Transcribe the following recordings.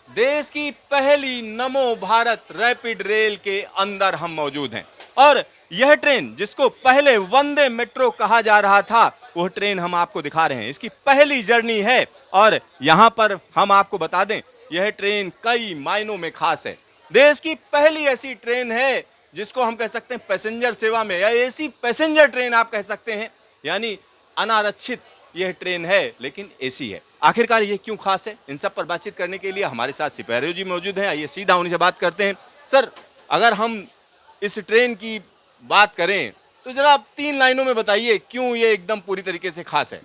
देश की पहली नमो भारत रैपिड रेल के अंदर हम मौजूद हैं और यह ट्रेन जिसको पहले वंदे मेट्रो कहा जा रहा था, वह ट्रेन हम आपको दिखा रहे हैं। इसकी पहली जर्नी है और यहां पर हम आपको बता दें, यह ट्रेन कई मायनों में खास है। देश की पहली ऐसी ट्रेन है जिसको हम कह सकते हैं पैसेंजर सेवा में, या ऐसी पैसेंजर ट्रेन आप कह सकते हैं, यानी अनारक्षित यह ट्रेन है लेकिन एसी है। आखिरकार ये क्यों खास है, इन सब पर बातचीत करने के लिए हमारे साथ सिपाही जी मौजूद हैं। आइए सीधा उन्हीं से बात करते हैं। सर, अगर हम इस ट्रेन की बात करें तो जरा आप 3 लाइनों में बताइए क्यों ये एकदम पूरी तरीके से खास है।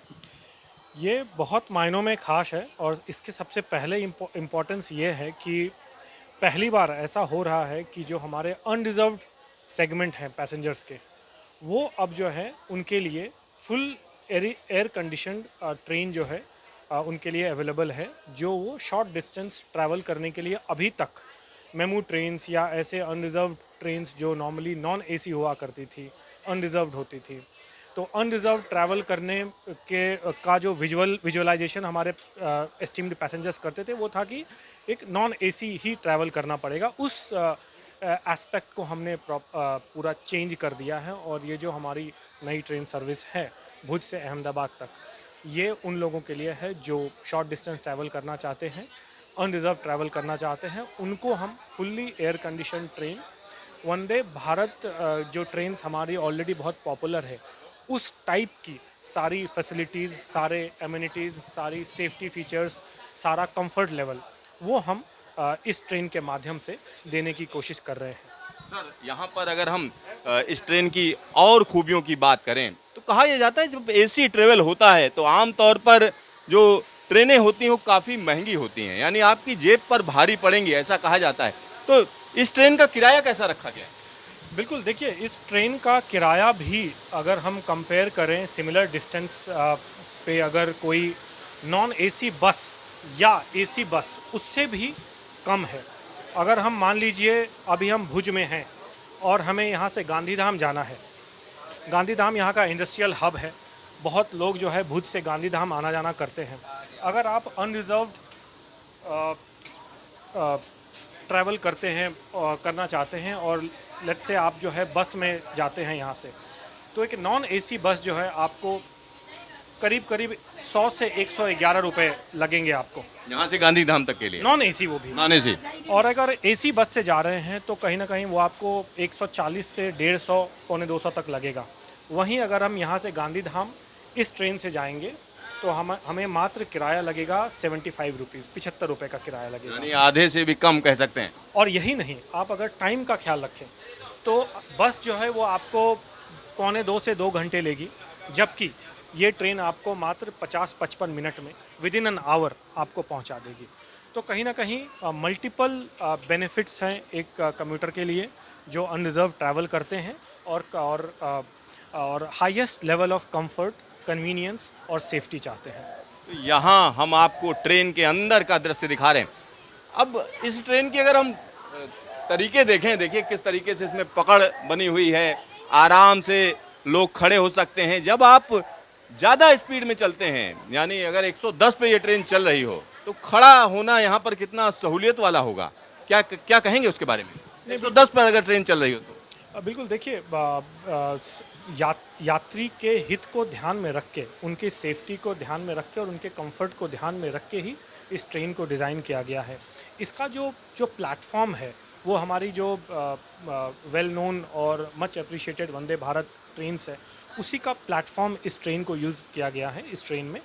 ये बहुत मायनों में ख़ास है और इसके सबसे पहले इम्पोर्टेंस ये है कि पहली बार ऐसा हो रहा है कि जो हमारे अनरिजर्व्ड सेगमेंट हैं पैसेंजर्स के, वो अब जो है उनके लिए फुल एयर कंडीशनड ट्रेन जो है उनके लिए अवेलेबल है, जो वो शॉर्ट डिस्टेंस ट्रैवल करने के लिए अभी तक मेमू ट्रेन्स या ऐसे अनरिजर्व्ड ट्रेन्स जो नॉर्मली नॉन एसी हुआ करती थी, अनरिजर्व्ड होती थी, तो अनरिजर्व ट्रैवल करने के का जो विजुअलाइजेशन हमारे एस्टीम्ड पैसेंजर्स करते थे वो था कि एक नॉन एसी ही ट्रैवल करना पड़ेगा। उस एस्पेक्ट को हमने पूरा चेंज कर दिया है और ये जो हमारी नई ट्रेन सर्विस है भुज से अहमदाबाद तक, ये उन लोगों के लिए है जो शॉर्ट डिस्टेंस ट्रैवल करना चाहते हैं, अनरिजर्व ट्रैवल करना चाहते हैं, उनको हम fully air condition train Vande Bharat जो ट्रेन्स हमारी ऑलरेडी बहुत पॉपुलर है, उस टाइप की सारी फैसिलिटीज़, सारे एमिनिटीज़, सारी सेफ्टी फीचर्स, सारा कंफर्ट लेवल वो हम इस ट्रेन के माध्यम से देने की कोशिश कर रहे हैं। सर, यहाँ पर अगर हम इस ट्रेन की और खूबियों की बात करें तो कहा यह जाता है जब एसी ट्रेवल होता है तो आमतौर पर जो ट्रेनें होती हैं वो काफ़ी महंगी होती हैं, यानी आपकी जेब पर भारी पड़ेंगी, ऐसा कहा जाता है। तो इस ट्रेन का किराया कैसा रखा गया है? बिल्कुल, देखिए इस ट्रेन का किराया भी अगर हम कंपेयर करें सिमिलर डिस्टेंस पे, अगर कोई नॉन एसी बस या एसी बस उससे भी कम है। अगर हम मान लीजिए अभी हम भुज में हैं और हमें यहाँ से गांधीधाम जाना है, गांधीधाम यहाँ का इंडस्ट्रियल हब है, बहुत लोग जो है भुज से गांधीधाम आना जाना करते हैं। अगर आप अनरिजर्व्ड ट्रैवल करते हैं करना चाहते हैं और लेट्स से आप जो है बस में जाते हैं यहाँ से, तो एक नॉन एसी बस जो है आपको करीब करीब 100 से 111 रुपये लगेंगे आपको, यहाँ से गांधीधाम तक के लिए नॉन एसी वो भी। Non AC. और अगर एसी बस से जा रहे हैं तो कहीं ना कहीं वो आपको 140 से 150 पौने 200 तक लगेगा। वहीं अगर हम यहाँ से गांधीधाम इस ट्रेन से जाएंगे तो हमें मात्र किराया लगेगा 75 रुपीज़, 75 रुपये का किराया लगेगा, यानी आधे से भी कम कह सकते हैं। और यही नहीं, आप अगर टाइम का ख्याल रखें तो बस जो है वो आपको पौने 2 से 2 घंटे लेगी, जबकि ये ट्रेन आपको मात्र 50-55 मिनट में विद इन एन आवर आपको पहुंचा देगी। तो कहीं ना कहीं मल्टीपल बेनिफिट्स हैं एक कम्यूटर के लिए जो अनरिजर्व ट्रैवल करते हैं और highest level of comfort, convenience और सेफ्टी चाहते हैं। तो यहाँ हम आपको ट्रेन के अंदर का दृश्य दिखा रहे हैं। अब इस ट्रेन की अगर हम तरीके देखें, देखिए किस तरीके से इसमें पकड़ बनी हुई है, आराम से लोग खड़े हो सकते हैं। जब आप ज़्यादा स्पीड में चलते हैं, यानी अगर 110 पे ये ट्रेन चल रही हो तो खड़ा होना यहाँ पर कितना सहूलियत वाला होगा, क्या क्या कहेंगे उसके बारे में? 110 पर अगर ट्रेन चल रही हो तो बिल्कुल, देखिए यात्री के हित को ध्यान में रख के, उनकी सेफ्टी को ध्यान में रख के और उनके कंफर्ट को ध्यान में रख के ही इस ट्रेन को डिज़ाइन किया गया है। इसका जो जो प्लेटफॉर्म है वो हमारी जो वेल नोन और much appreciated Vande Bharat trains है, उसी का प्लेटफॉर्म इस ट्रेन को यूज़ किया गया है इस ट्रेन में,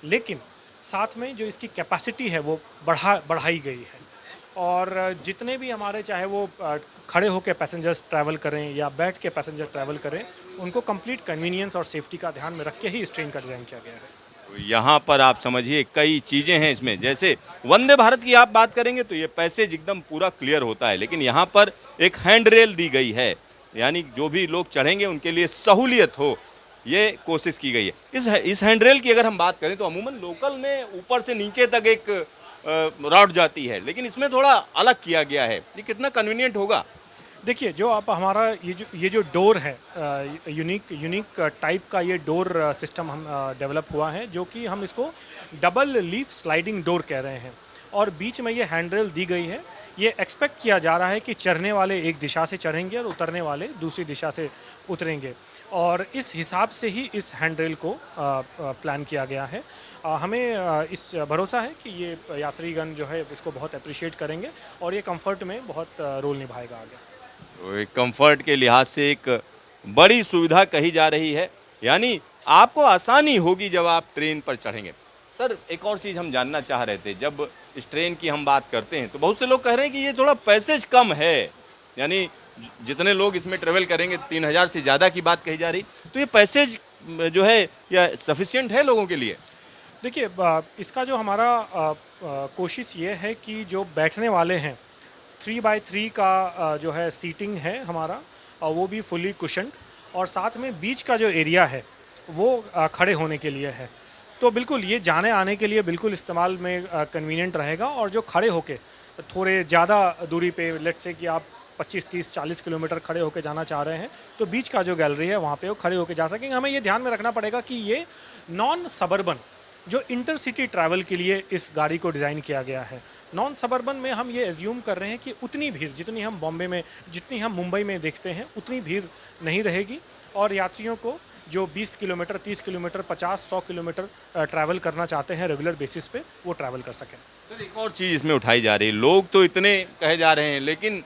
लेकिन साथ में जो इसकी कैपेसिटी है वो बढ़ाई गई है। और जितने भी हमारे चाहे वो खड़े होकर पैसेंजर्स ट्रैवल करें या बैठ के पैसेंजर ट्रैवल करें, उनको कंप्लीट कन्वीनियंस और सेफ्टी का ध्यान में रख के ही इस ट्रेन का डिज़ाइन किया गया है। तो यहाँ पर आप समझिए कई चीज़ें हैं इसमें। जैसे वंदे भारत की आप बात करेंगे तो ये पैसेज एकदम पूरा क्लियर होता है, लेकिन यहाँ पर एक हैंड रेल दी गई है, यानी जो भी लोग चढ़ेंगे उनके लिए सहूलियत हो, ये कोशिश की गई है। इस हैंड रेल की अगर हम बात करें तो अमूमन लोकल में ऊपर से नीचे तक एक रॉड जाती है, लेकिन इसमें थोड़ा अलग किया गया है। ये कितना कन्वीनियंट होगा? देखिए, जो आप हमारा ये जो डोर है, यूनिक टाइप का ये डोर सिस्टम हम डेवलप हुआ है, जो कि हम इसको डबल लीफ स्लाइडिंग डोर कह रहे हैं। और बीच में ये हैंड रेल दी गई है। ये एक्सपेक्ट किया जा रहा है कि चढ़ने वाले एक दिशा से चढ़ेंगे और उतरने वाले दूसरी दिशा से उतरेंगे, और इस हिसाब से ही इस हैंड रेल को प्लान किया गया है। हमें इस भरोसा है कि ये यात्रीगण जो है इसको बहुत अप्रिशिएट करेंगे और ये कंफर्ट में बहुत रोल निभाएगा आगे। तो एक कंफर्ट के लिहाज से एक बड़ी सुविधा कही जा रही है, यानी आपको आसानी होगी जब आप ट्रेन पर चढ़ेंगे। सर, एक और चीज़ हम जानना चाह रहे थे, जब इस ट्रेन की हम बात करते हैं तो बहुत से लोग कह रहे हैं कि ये थोड़ा पैसेज कम है, यानी जितने लोग इसमें ट्रेवल करेंगे 3000 से ज़्यादा की बात कही जा रही, तो ये पैसेज जो है या सफिशिएंट है लोगों के लिए? देखिए, इसका जो हमारा कोशिश ये है कि जो बैठने वाले हैं 3x3 का जो है सीटिंग है हमारा, वो भी फुली कुशन्ड, और साथ में बीच का जो एरिया है वो खड़े होने के लिए है। तो बिल्कुल ये जाने आने के लिए बिल्कुल इस्तेमाल में कन्वीनियंट रहेगा। और जो खड़े होके थोड़े ज़्यादा दूरी पे, लेट्स से कि आप 25, 30, 40 किलोमीटर खड़े होके जाना चाह रहे हैं, तो बीच का जो गैलरी है वहाँ पे वो खड़े होके जा सकेंगे। हमें ये ध्यान में रखना पड़ेगा कि ये नॉन सबर्बन, जो इंटरसिटी ट्रैवल के लिए इस गाड़ी को डिज़ाइन किया गया है। नॉन सबर्बन में हम ये एज्यूम कर रहे हैं कि उतनी भीड़ जितनी हम बॉम्बे में, जितनी हम मुंबई में देखते हैं, उतनी भीड़ नहीं रहेगी, और यात्रियों को जो 20 किलोमीटर, 30 किलोमीटर, 50, 100 किलोमीटर ट्रैवल करना चाहते हैं रेगुलर बेसिस पे, वो ट्रैवल कर सकें। सर, एक और चीज़ इसमें उठाई जा रही है, लोग तो इतने कहे जा रहे हैं, लेकिन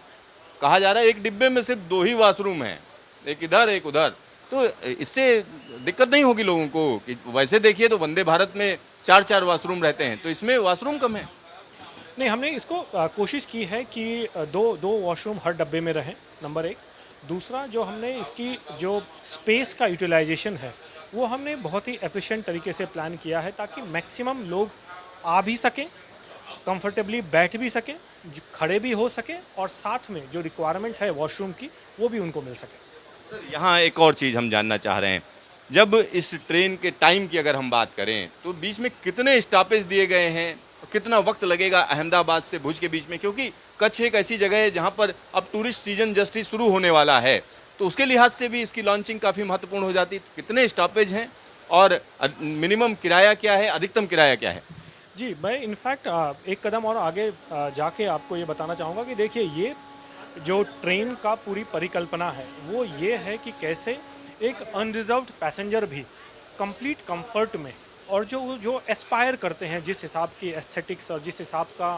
कहा जा रहा है एक डिब्बे में सिर्फ 2 ही वॉशरूम हैं, एक इधर एक उधर, तो इससे दिक्कत नहीं होगी लोगों को? कि वैसे देखिए तो वंदे भारत में 4-4 वॉशरूम रहते हैं, तो इसमें वॉशरूम कम है। नहीं, हमने इसको कोशिश की है कि दो वॉशरूम हर डब्बे में रहें, नंबर एक। दूसरा, जो हमने इसकी जो स्पेस का यूटिलाइजेशन है वो हमने बहुत ही एफिशिएंट तरीके से प्लान किया है, ताकि मैक्सिमम लोग आ भी सकें, कंफर्टेबली बैठ भी सकें, खड़े भी हो सकें, और साथ में जो रिक्वायरमेंट है वॉशरूम की वो भी उनको मिल सके। सर, यहाँ एक और चीज़ हम जानना चाह रहे हैं, जब इस ट्रेन के टाइम की अगर हम बात करें तो बीच में कितने स्टॉपेज दिए गए हैं, कितना वक्त लगेगा अहमदाबाद से भुज के बीच में, क्योंकि कच्छ एक ऐसी जगह है जहाँ पर अब टूरिस्ट सीजन जस्ट ही शुरू होने वाला है, तो उसके लिहाज से भी इसकी लॉन्चिंग काफ़ी महत्वपूर्ण हो जाती है। तो कितने स्टॉपेज हैं और मिनिमम किराया क्या है, अधिकतम किराया क्या है? जी, मैं इनफैक्ट एक कदम और आगे जाके आपको ये बताना चाहूँगा कि देखिए, ये जो ट्रेन का पूरी परिकल्पना है वो ये है कि कैसे एक अनरिजर्व्ड पैसेंजर भी कंप्लीट कंफर्ट में, और जो एस्पायर करते हैं जिस हिसाब की एस्थेटिक्स और जिस हिसाब का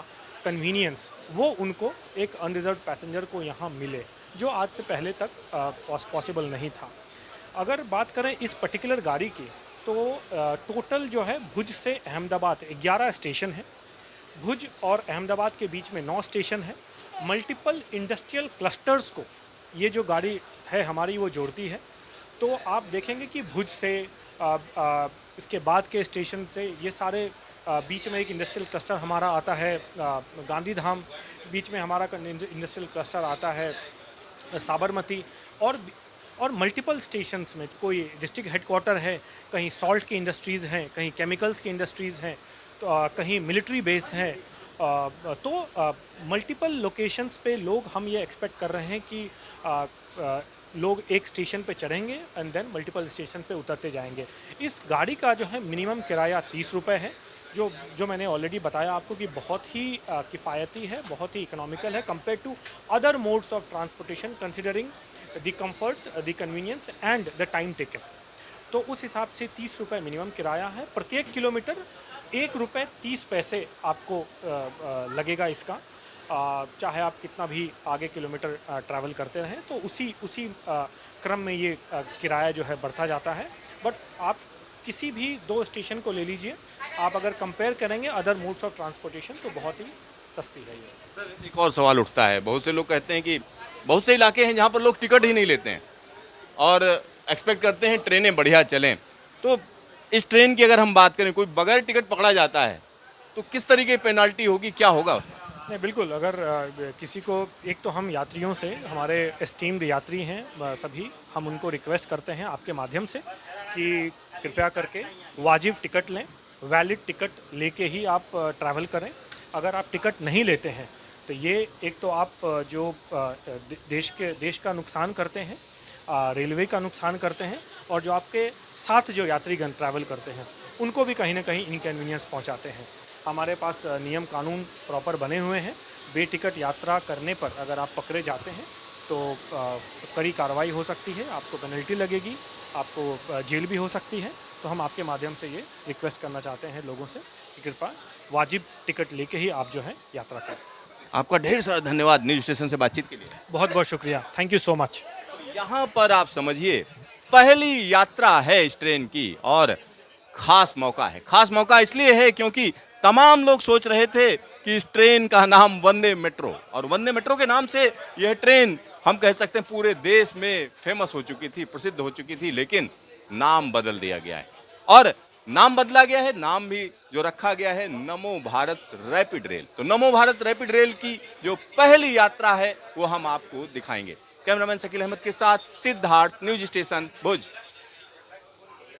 कन्वीनियंस, वो उनको एक अनरिजर्व्ड पैसेंजर को यहाँ मिले, जो आज से पहले तक पॉसिबल नहीं था। अगर बात करें इस पर्टिकुलर गाड़ी की, तो टोटल जो है भुज से अहमदाबाद 11 स्टेशन है। भुज और अहमदाबाद के बीच में 9 स्टेशन है। मल्टीपल इंडस्ट्रियल क्लस्टर्स को ये जो गाड़ी है हमारी वो जोड़ती है। तो आप देखेंगे कि भुज से इसके बाद के स्टेशन से ये सारे बीच में एक इंडस्ट्रियल क्लस्टर हमारा आता है, गांधीधाम, बीच में हमारा इंडस्ट्रियल क्लस्टर आता है साबरमती, और मल्टीपल स्टेशंस में कोई डिस्ट्रिक्ट हेडक्वार्टर है, कहीं सॉल्ट की इंडस्ट्रीज़ हैं, कहीं केमिकल्स की इंडस्ट्रीज़ हैं, तो कहीं मिलिट्री बेस हैं। तो मल्टीपल लोकेशंस पे लोग, हम ये एक्सपेक्ट कर रहे हैं कि लोग एक स्टेशन पे चढ़ेंगे एंड देन मल्टीपल स्टेशन पे उतरते जाएंगे। इस गाड़ी का जो है मिनिमम किराया 30 रुपये है, जो मैंने ऑलरेडी बताया आपको कि बहुत ही किफ़ायती है, बहुत ही इकोनॉमिकल है compare to other modes of transportation, considering the comfort, the convenience and the time taken. तो उस हिसाब से 30 रुपये मिनिमम किराया है। प्रत्येक किलोमीटर 1 रुपये 30 पैसे आपको लगेगा इसका। चाहे आप कितना भी आगे किलोमीटर ट्रैवल करते रहें, तो उसी क्रम में ये किराया जो है बढ़ता जाता है। बट आप किसी भी 2 स्टेशन को ले लीजिए, आप अगर कंपेयर करेंगे अदर मोड्स ऑफ ट्रांसपोर्टेशन, तो बहुत ही सस्ती है ये। सर, एक और सवाल उठता है, बहुत से लोग कहते हैं कि बहुत से इलाके हैं जहाँ पर लोग टिकट ही नहीं लेते हैं और एक्सपेक्ट करते हैं ट्रेनें बढ़िया चलें। तो इस ट्रेन की अगर हम बात करें, कोई बगैर टिकट पकड़ा जाता है तो किस तरीके की पेनाल्टी होगी, क्या होगा उसमें? नहीं, बिल्कुल। अगर किसी को, एक तो हम यात्रियों से, हमारे एस्टीम्ड यात्री हैं सभी, हम उनको रिक्वेस्ट करते हैं आपके माध्यम से कि कृपया करके वाजिब टिकट लें, वैलिड टिकट लेके ही आप ट्रैवल करें। अगर आप टिकट नहीं लेते हैं तो ये एक तो आप जो देश का नुकसान करते हैं, रेलवे का नुकसान करते हैं, और जो आपके साथ जो यात्रीगण ट्रैवल करते हैं उनको भी कहीं ना कहीं इनकन्वीनियंस पहुंचाते हैं। हमारे पास नियम कानून प्रॉपर बने हुए हैं। बेटिकट यात्रा करने पर अगर आप पकड़े जाते हैं तो कड़ी कार्रवाई हो सकती है, आपको पेनल्टी लगेगी, आपको जेल भी हो सकती है। तो हम आपके माध्यम से ये रिक्वेस्ट करना चाहते हैं लोगों से कि कृपया वाजिब टिकट लेके ही आप जो है यात्रा करें। आपका ढेर सारा धन्यवाद न्यूज स्टेशन से बातचीत के लिए। बहुत बहुत शुक्रिया, थैंक यू सो मच। यहाँ पर आप समझिए पहली यात्रा है इस ट्रेन की और खास मौका है। खास मौका इसलिए है क्योंकि तमाम लोग सोच रहे थे कि इस ट्रेन का नाम वंदे मेट्रो, और वंदे मेट्रो के नाम से यह ट्रेन हम कह सकते हैं पूरे देश में फेमस हो चुकी थी, प्रसिद्ध हो चुकी थी, लेकिन नाम बदल दिया गया है। और नाम बदला गया है, नाम भी जो रखा गया है नमो भारत रैपिड रेल। तो नमो भारत रैपिड रेल की जो पहली यात्रा है वो हम आपको दिखाएंगे। कैमरामैन शकील अहमद के साथ सिद्धार्थ, न्यूज स्टेशन भुज।